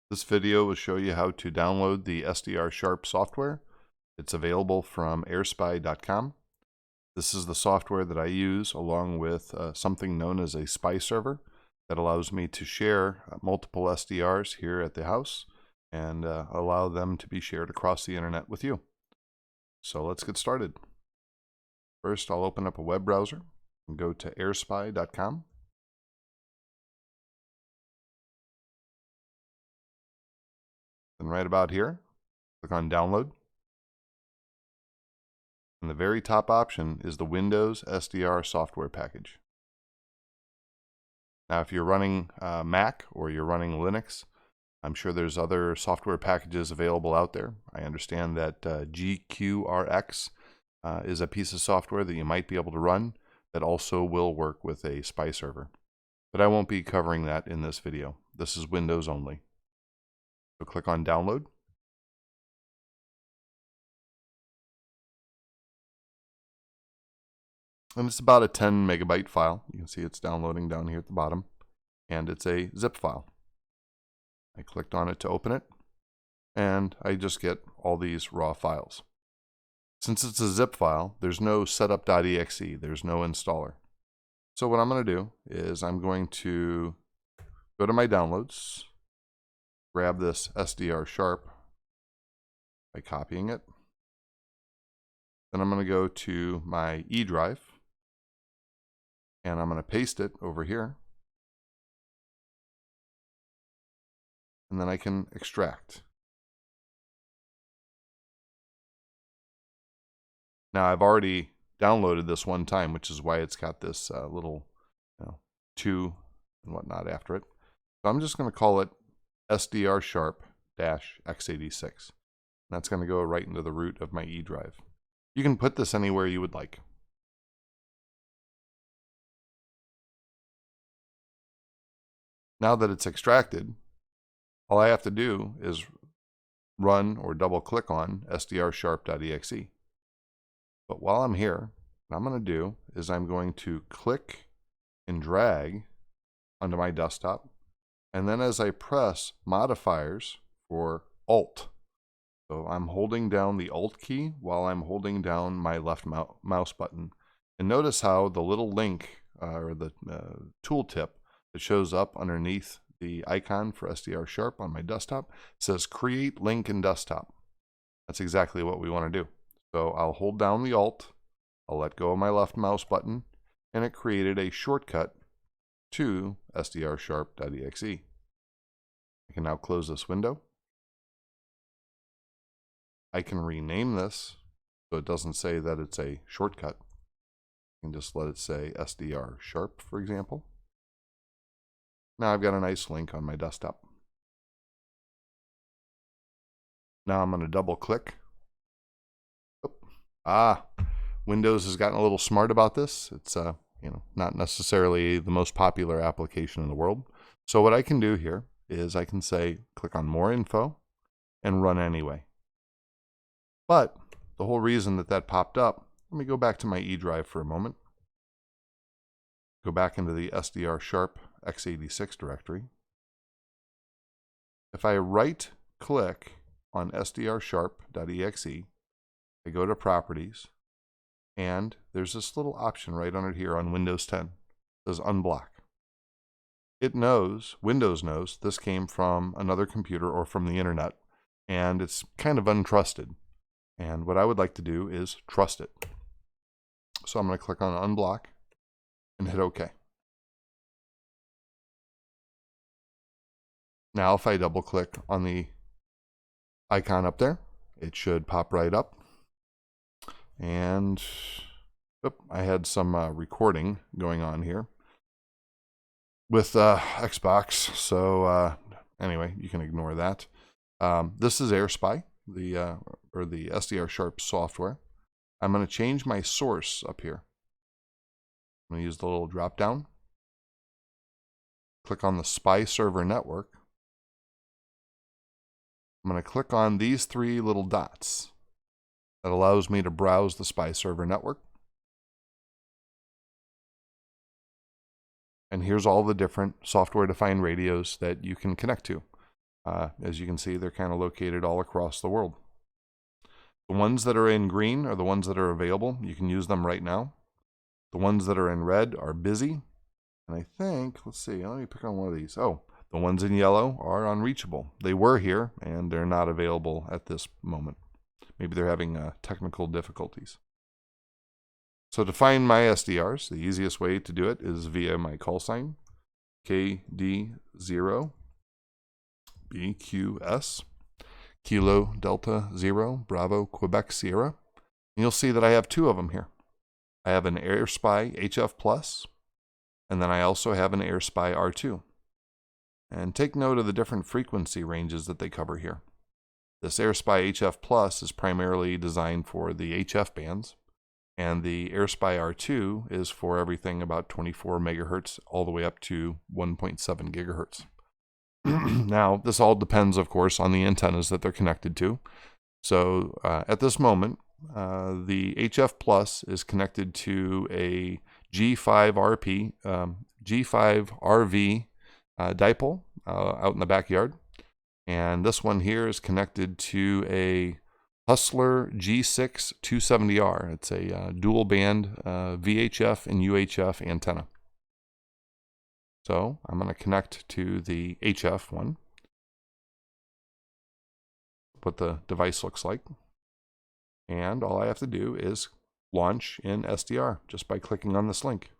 This video will show you how to download the SDR Sharp software. It's available from AirSpy.com. This is the software that I use along with something known as a SpyServer that allows me to share multiple SDRs here at the house and allow them to be shared across the internet with you. So let's get started. First, I'll open up a web browser and go to AirSpy.com. Then right about here, click on Download. And the very top option is the Windows SDR software package. Now, if you're running Mac or you're running Linux, I'm sure there's other software packages available out there. I understand that GQRX is a piece of software that you might be able to run that also will work with a SpyServer. But I won't be covering that in this video. This is Windows only. So click on Download. And it's about a 10 megabyte file. You can see it's downloading down here at the bottom. And it's a zip file. I clicked on it to open it. And I just get all these raw files. Since it's a zip file, there's no setup.exe. There's no installer. So what I'm going to do is I'm going to go to my downloads, grab this SDR Sharp by copying it. Then I'm going to go to my E drive. And I'm going to paste it over here. And then I can extract. Now I've already downloaded this one time, which is why it's got this little 2 and whatnot after it. So I'm just going to call it SDR Sharp-x86. That's going to go right into the root of my E drive. You can put this anywhere you would like. Now that it's extracted, all I have to do is run or double click on SDR Sharp.exe. But while I'm here, what I'm going to do is I'm going to click and drag onto my desktop. And then as I press modifiers for Alt, so I'm holding down the Alt key while I'm holding down my left mouse button. And notice how the little link or the tooltip that shows up underneath the icon for SDR Sharp on my desktop says Create Link in Desktop. That's exactly what we want to do. So I'll hold down the Alt, I'll let go of my left mouse button, and it created a shortcut to SDR Sharp.exe. I can now close this window. I can rename this so it doesn't say that it's a shortcut. I can just let it say SDR Sharp, for example. Now I've got a nice link on my desktop. Now I'm going to double click. Windows has gotten a little smart about this. It's not necessarily the most popular application in the world. So what I can do here is I can say click on More Info and Run Anyway. But the whole reason that popped up, let me go back to my E drive for a moment. Go back into the SDR Sharp x86 directory. If I right click on SDR Sharp.exe, I go to Properties, and there's this little option right under here on Windows 10. It says Unblock. Windows knows this came from another computer or from the internet, and it's kind of untrusted. And what I would like to do is trust it. So I'm going to click on Unblock and hit OK. Now if I double click on the icon up there, it should pop right up. And I had some recording going on here with Xbox. So anyway, you can ignore that. This is AirSpy, the SDR Sharp software. I'm going to change my source up here. I'm going to use the little drop down. Click on the SpyServer network. I'm going to click on these 3 little dots. That allows me to browse the SpyServer network. And here's all the different software-defined radios that you can connect to. As you can see, they're kind of located all across the world. The ones that are in green are the ones that are available. You can use them right now. The ones that are in red are busy. And I think, let's see, let me pick on one of these. Oh, the ones in yellow are unreachable. They were here, and they're not available at this moment. Maybe they're having technical difficulties. So to find my SDRs, the easiest way to do it is via my call sign, KD0BQS. Kilo Delta Zero Bravo Quebec Sierra. And you'll see that I have two of them here. I have an AirSpy HF Plus, and then I also have an AirSpy R2. And take note of the different frequency ranges that they cover here. This AirSpy HF Plus is primarily designed for the HF bands, and the AirSpy R2 is for everything about 24 megahertz all the way up to 1.7 gigahertz. Now, this all depends, of course, on the antennas that they're connected to. So at this moment, the HF Plus is connected to a G5RV dipole out in the backyard. And this one here is connected to a Hustler G6 270R. It's a dual band VHF and UHF antenna. So I'm going to connect to the HF one, what the device looks like. And all I have to do is launch in SDR just by clicking on this link.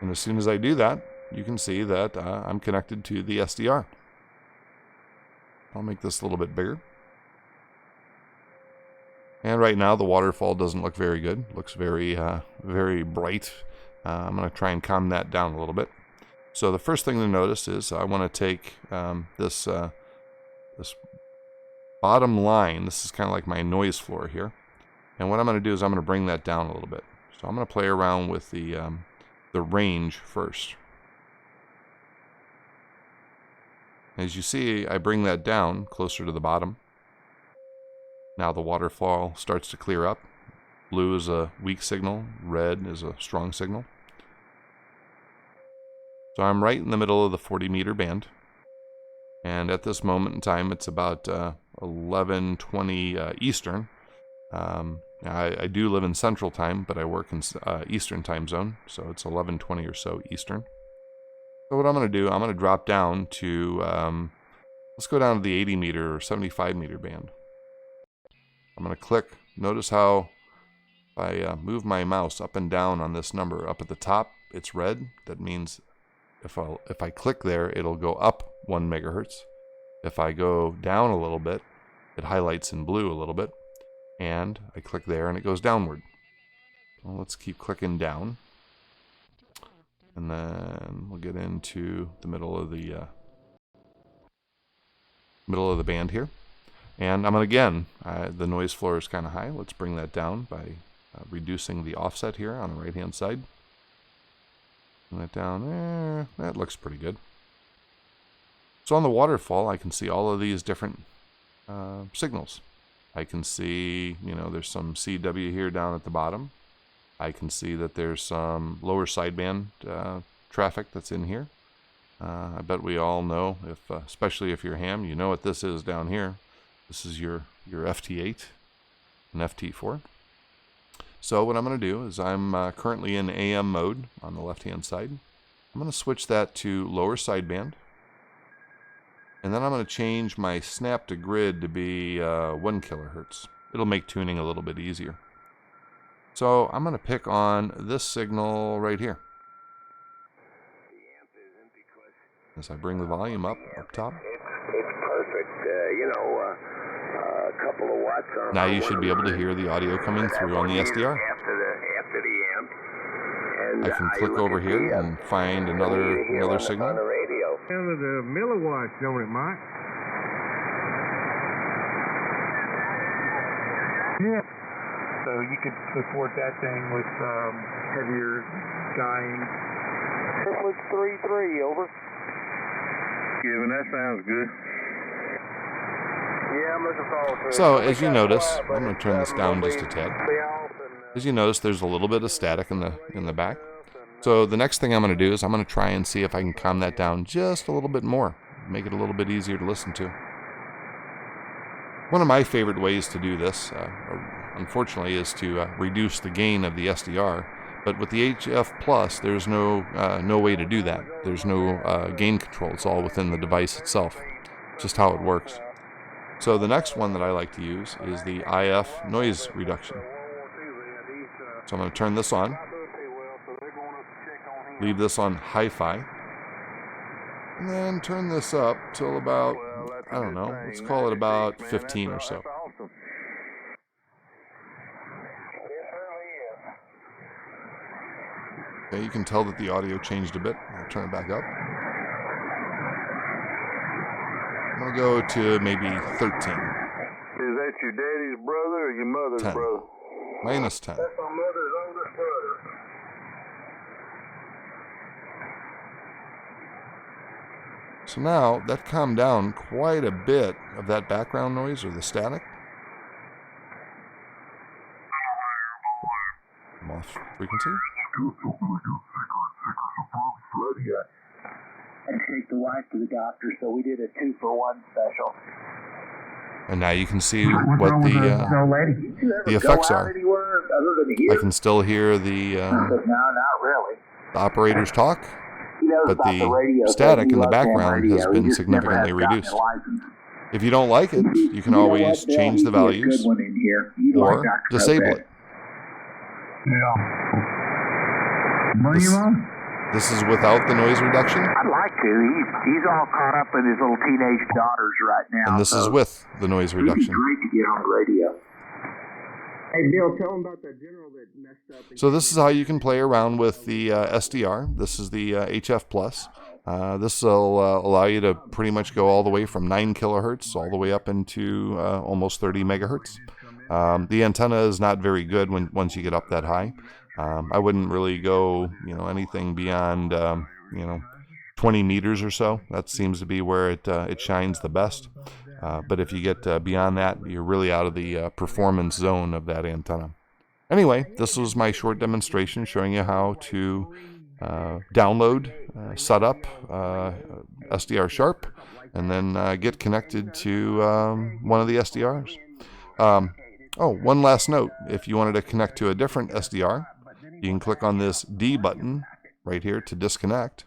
And as soon as I do that, you can see that I'm connected to the SDR. I'll make this a little bit bigger. And right now the waterfall doesn't look very good. It looks very, very bright. I'm going to try and calm that down a little bit. So the first thing to notice is I want to take this bottom line. This is kind of like my noise floor here. And what I'm going to do is I'm going to bring that down a little bit. So I'm going to play around with the range first. As you see, I bring that down closer to the bottom. Now the waterfall starts to clear up. Blue is a weak signal, red is a strong signal. So I'm right in the middle of the 40-meter band. And at this moment in time, it's about 11:20 Eastern. I do live in Central Time, but I work in Eastern Time Zone, so it's 11:20 or so Eastern. So what I'm going to do, I'm going to drop down to, let's go down to the 80-meter or 75-meter band. I'm going to click. Notice how if I move my mouse up and down on this number, up at the top, it's red. That means if I click there, it'll go up 1 megahertz. If I go down a little bit, it highlights in blue a little bit. And I click there and it goes downward. Well, let's keep clicking down. And then we'll get into the middle of the band here. And I'm going to, again, the noise floor is kind of high. Let's bring that down by reducing the offset here on the right-hand side. Bring that down. That looks pretty good. So on the waterfall, I can see all of these different signals. I can see, there's some CW here down at the bottom. I can see that there's some lower sideband traffic that's in here. I bet we all know, especially if you're ham, you know what this is down here. This is your FT8 and FT4. So what I'm going to do is I'm currently in AM mode on the left-hand side. I'm going to switch that to lower sideband. And then I'm going to change my snap to grid to be 1 kilohertz. It'll make tuning a little bit easier. So I'm going to pick on this signal right here. As I bring the volume up top. It's perfect. A couple of watts on. Now you should be able to hear the audio coming through on the SDR. After the amp. And I can click over here and find another signal. On the radio. The milliwatts, don't it, Mike? Yeah. So you could support that thing with heavier dying. This was 3-3, over. Yeah, that sounds good. Yeah, I'm looking forward to it. So as you notice, I'm going to turn this down just a tad. As you notice, there's a little bit of static in the back. So the next thing I'm going to do is I'm going to try and see if I can calm that down just a little bit more, make it a little bit easier to listen to. One of my favorite ways to do this, unfortunately, is to reduce the gain of the SDR. But with the HF Plus, there's no way to do that. There's no gain control. It's all within the device itself. Just how it works. So the next one that I like to use is the IF noise reduction. So I'm going to turn this on. Leave this on hi-fi. And then turn this up till about, I don't know, let's call it about 15 or so. Okay, you can tell that the audio changed a bit. I'll turn it back up. I'm going to go to maybe 13. Is that your daddy's brother or your mother's 10. brother? Minus 10. That's my mother's oldest brother. So now that calmed down quite a bit of that background noise or the static. I'm off frequency. And take the wife to the doctor, so we did a 2-for-1 special. And now you can see what the effects are. I can still hear the No, not really. operators talk, but the static in the background has been significantly reduced. If you don't like it, you can always change the values or disable it. This is without the noise reduction. I'd like to. He's all caught up with his little teenage daughters right now. And this is with the noise reduction. Great to get on the radio. Hey, Bill, tell him about that general that messed up. So this is how you can play around with the SDR. This is the HF Plus. This will allow you to pretty much go all the way from 9 kilohertz all the way up into almost 30 megahertz. The antenna is not very good once you get up that high. I wouldn't really go, anything beyond, 20 meters or so. That seems to be where it shines the best. But if you get beyond that, you're really out of the performance zone of that antenna. Anyway, this was my short demonstration showing you how to download, set up SDR Sharp, and then get connected to one of the SDRs. One last note. If you wanted to connect to a different SDR, you can click on this D button right here to disconnect.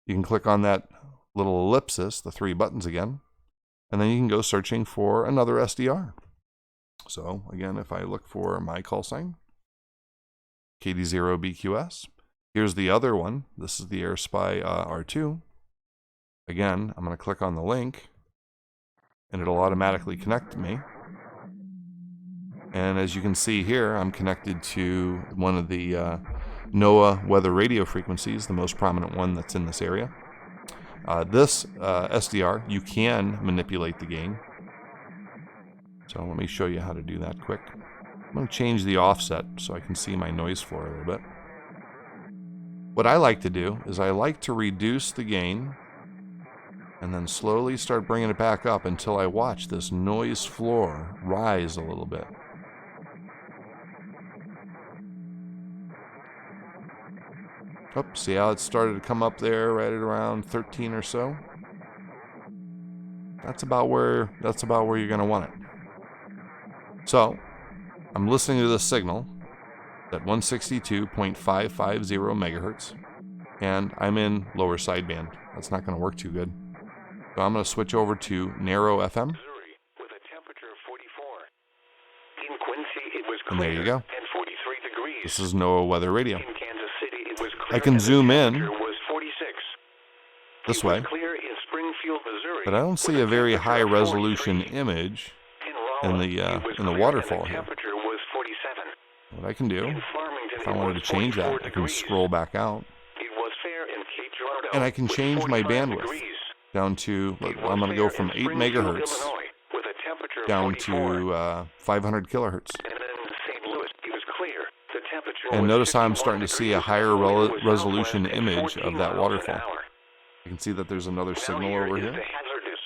You can click on that little ellipsis, the 3 buttons again, and then you can go searching for another SDR. So again, if I look for my call sign, KD0BQS, here's the other one. This is the AirSpy R2. Again, I'm going to click on the link, and it'll automatically connect to me. And as you can see here, I'm connected to one of the NOAA weather radio frequencies, the most prominent one that's in this area. This SDR, you can manipulate the gain. So let me show you how to do that quick. I'm going to change the offset so I can see my noise floor a little bit. What I like to do is I like to reduce the gain and then slowly start bringing it back up until I watch this noise floor rise a little bit. Oops, see how it started to come up there right at around 13 or so? That's about where you're going to want it. So, I'm listening to this signal at 162.550 megahertz, and I'm in lower sideband. That's not going to work too good. So I'm going to switch over to narrow FM. And there you go. This is NOAA weather radio. I can zoom in this way, but I don't see a very high resolution image in the waterfall here. What I can do, if I wanted to change that, I can scroll back out, and I can change my bandwidth down to, I'm going to go from 8 megahertz down to 500 kilohertz. And notice how I'm starting to see a higher resolution image of that waterfall. You can see that there's another signal over here.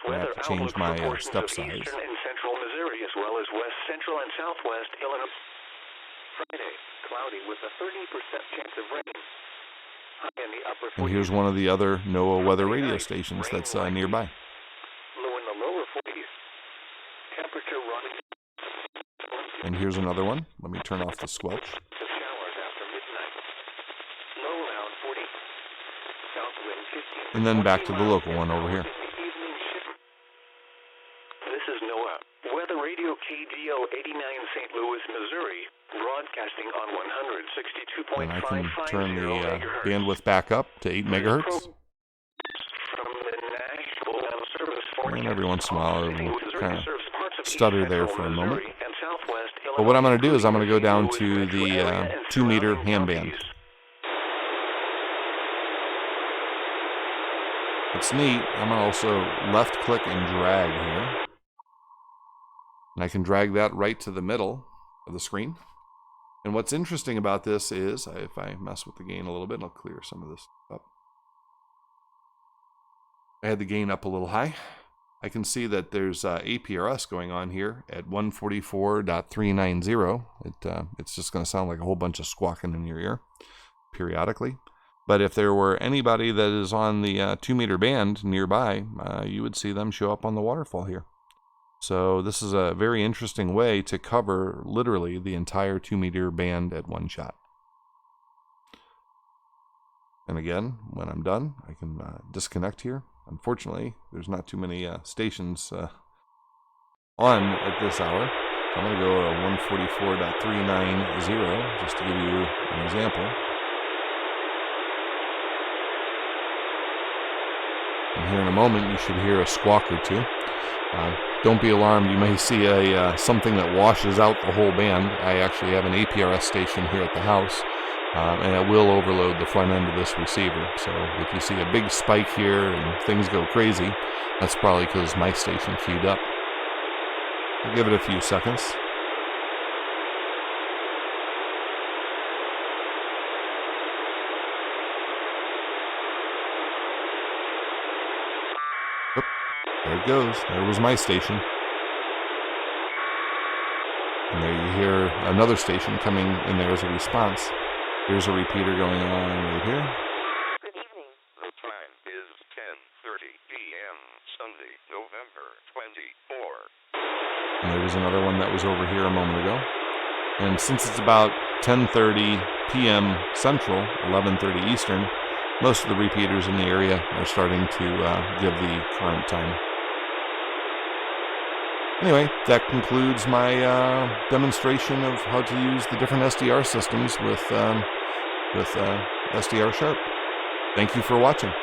I have to change my step size. Friday, cloudy with a 30% chance of rain. And here's one of the other NOAA weather radio stations that's nearby. Low in the lower 40s. Temperature running. And here's another one. Let me turn off the squelch. Showers after midnight. Low around 40. South wind 15. And then back to the local one over here. This is NOAA. Weather Radio KD089 St. Louis, Missouri. Broadcasting on 162.55 And I can turn the megahertz. bandwidth back up to 8 megahertz. From the National Weather Service And every once in a while it will Missouri kind of serves parts of stutter east there central for a moment. Missouri and southwest But what I'm going to do Illinois, is I'm going to go down Louis to metro the area and 2-meter surrounding ham band. counties. It's neat. I'm going to also left click and drag here. And I can drag that right to the middle of the screen. And what's interesting about this is, if I mess with the gain a little bit, I'll clear some of this up. I had the gain up a little high. I can see that there's APRS going on here at 144.390. It's just going to sound like a whole bunch of squawking in your ear periodically. But if there were anybody that is on the 2-meter band nearby, you would see them show up on the waterfall here. So this is a very interesting way to cover literally the entire 2-meter band at one shot. And again, when I'm done, I can disconnect here. Unfortunately, there's not too many stations on at this hour. So I'm going to go to 144.390 just to give you an example. And here in a moment, you should hear a squawk or two. Don't be alarmed. You may see something that washes out the whole band. I actually have an APRS station here at the house, and it will overload the front end of this receiver. So if you see a big spike here and things go crazy, that's probably because my station queued up. I'll give it a few seconds. There it goes. There was my station. And there you hear another station coming in there as a response. Here's a repeater going on right here. Good evening. The time is 10:30 p.m. Sunday, November 24. And there was another one that was over here a moment ago. And since it's about 10:30 p.m. Central, 11:30 Eastern, most of the repeaters in the area are starting to give the current time. Anyway, that concludes my demonstration of how to use the different SDR systems with SDR Sharp. Thank you for watching.